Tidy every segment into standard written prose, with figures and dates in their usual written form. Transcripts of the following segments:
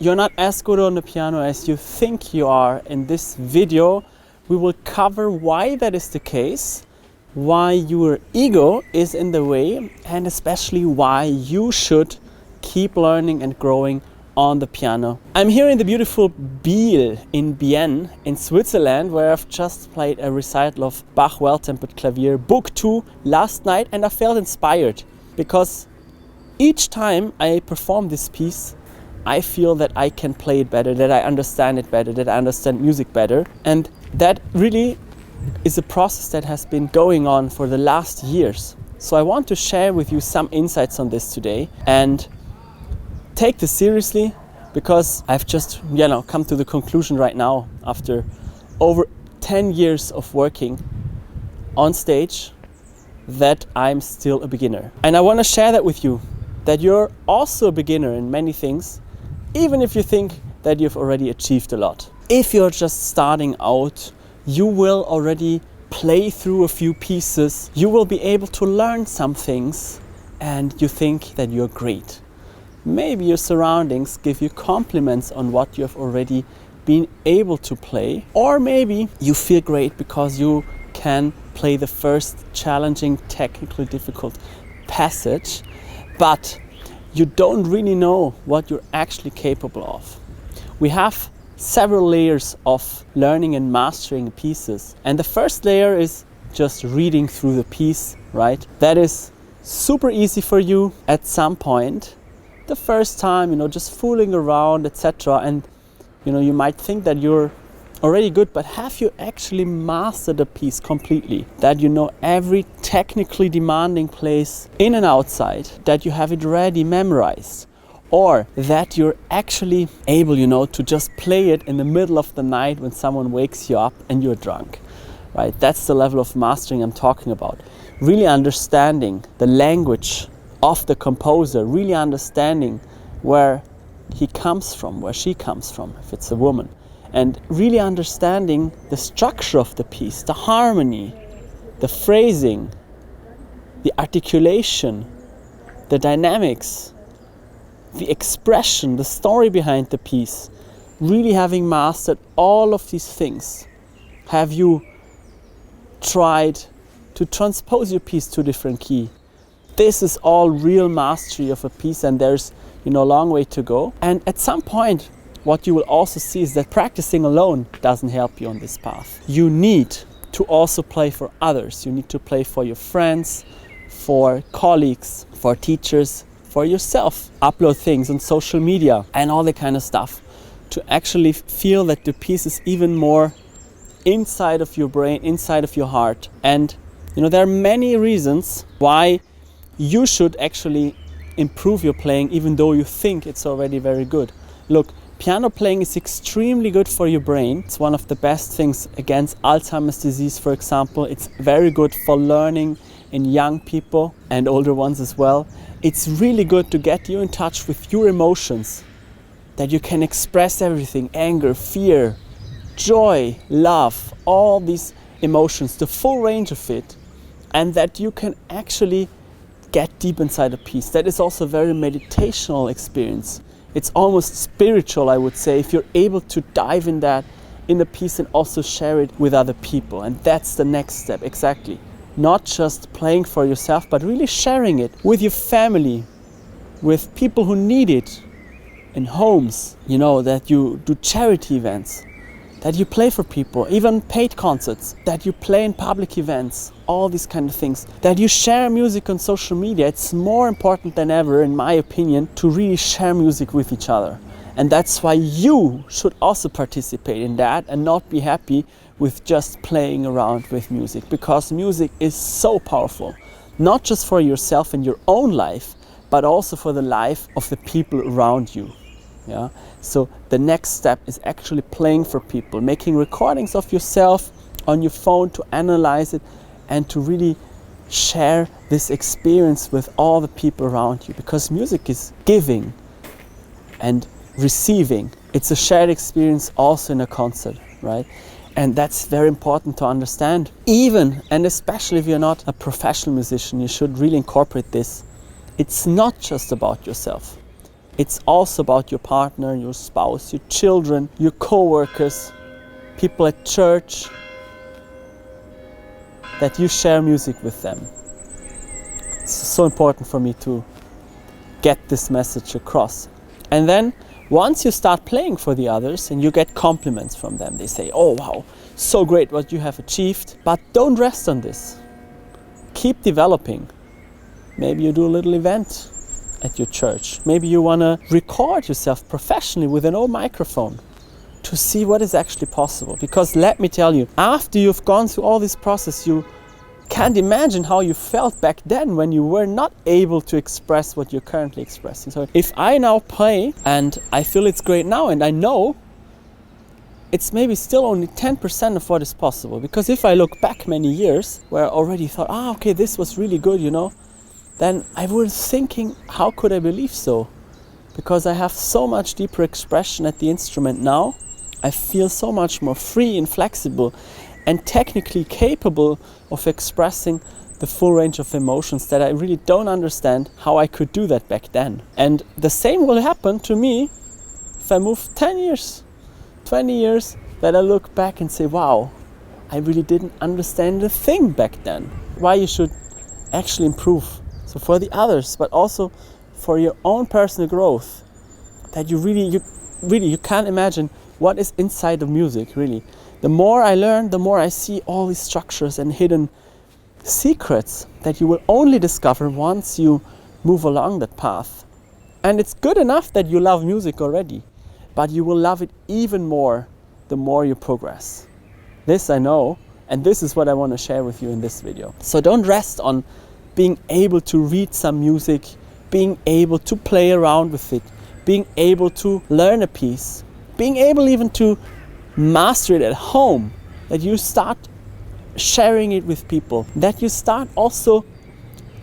you're not as good on the piano as you think you are, in this video we will cover why that is the case, why your ego is in the way, and especially why you should keep learning and growing on the piano. I'm here in the beautiful Biel in Bienne in Switzerland, where I've just played a recital of Bach Well-Tempered Clavier Book 2 last night, and I felt inspired because each time I perform this piece I feel that I can play it better, that I understand it better, that I understand music better, and that really is a process that has been going on for the last years. So I want to share with you some insights on this today and take this seriously, because I've just come to the conclusion right now, after over 10 years of working on stage, that I'm still a beginner. And I want to share that with you, that you're also a beginner in many things, even if you think that you've already achieved a lot. If you're just starting out, you will already play through a few pieces, you will be able to learn some things, and you think that you're great. Maybe your surroundings give you compliments on what you have already been able to play, or maybe you feel great because you can play the first challenging, technically difficult passage, but you don't really know what you're actually capable of. We have several layers of learning and mastering pieces, and the first layer is just reading through the piece, right? That is super easy for you at some point, the first time, just fooling around, etc. And you might think that you're already good, but have you actually mastered a piece completely? That you know every technically demanding place in and outside, that you have it ready memorized, or that you're actually able, to just play it in the middle of the night when someone wakes you up and you're drunk, right? That's the level of mastering I'm talking about. Really understanding the language of the composer, really understanding where he comes from, where she comes from, if it's a woman, and really understanding the structure of the piece, the harmony, the phrasing, the articulation, the dynamics, the expression, the story behind the piece. Really having mastered all of these things. Have you tried to transpose your piece to a different key? This is all real mastery of a piece, and there's a long way to go. And at some point, what you will also see is that practicing alone doesn't help you on this path. You need to also play for others. You need to play for your friends, for colleagues, for teachers, for yourself. Upload things on social media and all that kind of stuff to actually feel that the piece is even more inside of your brain, inside of your heart. And there are many reasons why you should actually improve your playing, even though you think it's already very good. Look, piano playing is extremely good for your brain. It's one of the best things against Alzheimer's disease, for example. It's very good for learning in young people and older ones as well. It's really good to get you in touch with your emotions, that you can express everything: anger, fear, joy, love, all these emotions, the full range of it, and that you can actually get deep inside a piece. That is also a very meditational experience. It's almost spiritual, I would say, if you're able to dive in that in a piece and also share it with other people. And that's the next step, exactly. Not just playing for yourself, but really sharing it with your family, with people who need it, in homes, that you do charity events, that you play for people, even paid concerts, that you play in public events, all these kind of things, that you share music on social media. It's more important than ever, in my opinion, to really share music with each other. And that's why you should also participate in that and not be happy with just playing around with music, because music is so powerful, not just for yourself and your own life, but also for the life of the people around you. Yeah. So the next step is actually playing for people, making recordings of yourself on your phone to analyze it and to really share this experience with all the people around you, because music is giving and receiving. It's a shared experience also in a concert, right? And that's very important to understand. Even and especially if you're not a professional musician, you should really incorporate this. It's not just about yourself. It's also about your partner, your spouse, your children, your co-workers, people at church, that you share music with them. It's so important for me to get this message across. And then once you start playing for the others and you get compliments from them, they say, oh wow, so great what you have achieved, but don't rest on this. Keep developing. Maybe you do a little event at your church. Maybe you want to record yourself professionally with an old microphone to see what is actually possible. Because let me tell you, after you've gone through all this process, you can't imagine how you felt back then when you were not able to express what you're currently expressing. So if I now play and I feel it's great now, and I know it's maybe still only 10% of what is possible, because if I look back many years where I already thought, okay, this was really good, you know, then I was thinking, how could I believe so? Because I have so much deeper expression at the instrument now. I feel so much more free and flexible and technically capable of expressing the full range of emotions that I really don't understand how I could do that back then. And the same will happen to me if I move 10 years, 20 years, that I look back and say, wow, I really didn't understand a thing back then. Why you should actually improve. So for the others, but also for your own personal growth, that you can't imagine what is inside of music, really. The more I learn, the more I see all these structures and hidden secrets that you will only discover once you move along that path. And it's good enough that you love music already, but you will love it even more the more you progress. This I know, and this is what I want to share with you in this video. So don't rest on being able to read some music, being able to play around with it, being able to learn a piece, being able even to master it at home, that you start sharing it with people, that you start also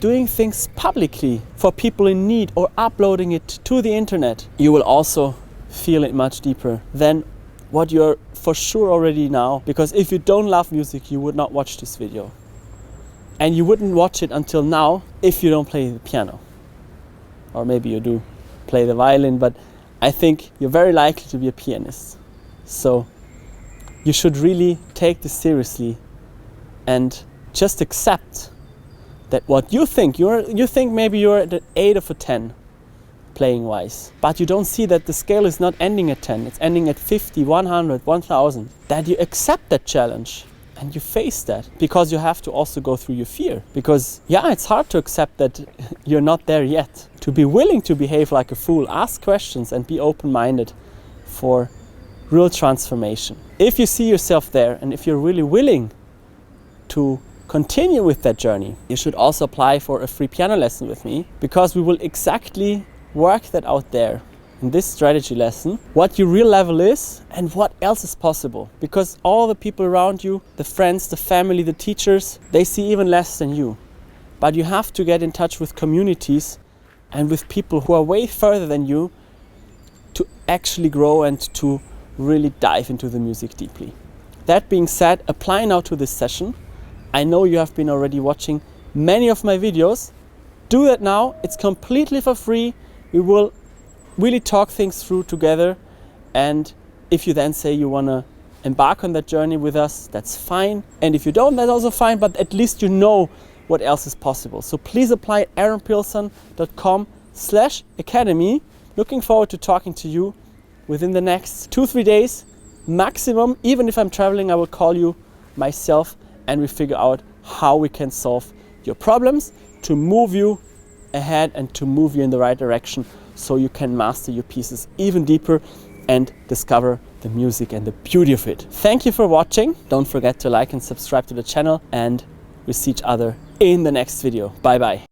doing things publicly for people in need or uploading it to the internet. You will also feel it much deeper than what you're for sure already now, because if you don't love music, you would not watch this video. And you wouldn't watch it until now if you don't play the piano. Or maybe you do play the violin, but I think you're very likely to be a pianist. So you should really take this seriously and just accept that what you think, you think maybe you're at an 8 of a 10 playing wise, but you don't see that the scale is not ending at 10, it's ending at 50, 100, 1000. That you accept that challenge and you face that, because you have to also go through your fear. Because yeah, it's hard to accept that you're not there yet. To be willing to behave like a fool, ask questions and be open-minded for real transformation. If you see yourself there and if you're really willing to continue with that journey, you should also apply for a free piano lesson with me, because we will exactly work that out there in this strategy lesson, what your real level is and what else is possible. Because all the people around you, the friends, the family, the teachers, they see even less than you. But you have to get in touch with communities and with people who are way further than you to actually grow and to really dive into the music deeply. That being said, apply now to this session. I know you have been already watching many of my videos. Do that now, it's completely for free. We will really talk things through together, and if you then say you want to embark on that journey with us, that's fine. And if you don't, that's also fine, but at least you know what else is possible. So please apply at aaronpilson.com/academy. Looking forward to talking to you within the next 2-3 days maximum. Even if I'm traveling, I will call you myself and we figure out how we can solve your problems to move you ahead and to move you in the right direction, so you can master your pieces even deeper and discover the music and the beauty of it. Thank you for watching. Don't forget to like and subscribe to the channel, and we'll see each other in the next video. Bye bye.